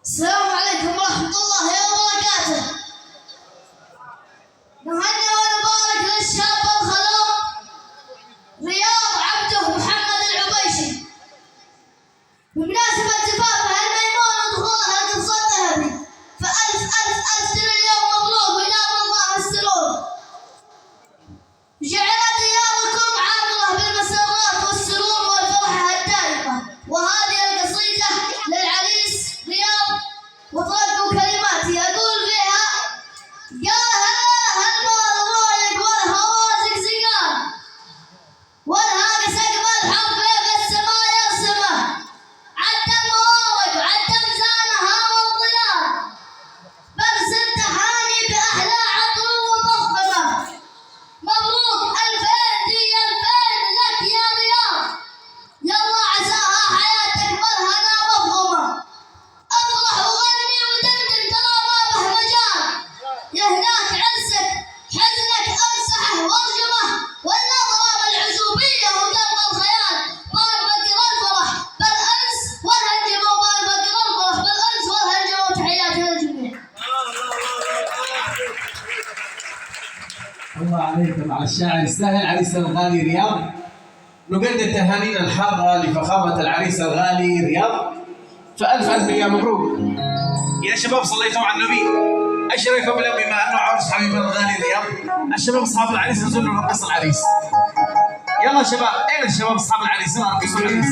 السلام عليكم ورحمة الله وبركاته. نهنئ ونبارك للشاب الخلوق رياض عبده محمد العبيشي بمناسبة زفافه الميمون ودخوله القفص الذهبي، فألف ألف ألف تريليون مبروك وينال الله السرور. جعلت رياضكم عامرة بالمسرات والسرور والفرحة الدائمة. وهذه القصيدة للعريس رياض، وطلقوا كلماتي أقول فيها: قالها المال رايق والهوى زقزقان، والهاقي سقف الحرب في السماء يرسمه، عد الموارق وعد ميزانها والظلال، برسل تحاني بأحلى عطر ومفخمة. مبروك 2000 دي 2000 لك يا رياض، يلا عساها حياتك بالهنا مفخمة. افرح وغني ودندن ترى ما به مجال، يا هناك عرسك حزنك امسحه وارجمه، والنظرة بالعزوبية وقلب الخيال، طال بقر الفرح بالانس والهنجمة، وطال بقر الفرح بالانس والهنجمة. وتحياتي للجميع. الله عليكم على الشاعر السهل عريس الغالي رياض. نقدم تهانينا الحارة لفخامة العريس الغالي رياض، فألف ألف يا مبروك. يا شباب صليتوا على النبي. أشركوا بالله بما أنه عرس حبيب الغالي رياض. الشباب أصحاب العريس نزلوا نرقص العريس. يلا شباب، أين الشباب أصحاب العريس؟ يلا نرقصوا العريس.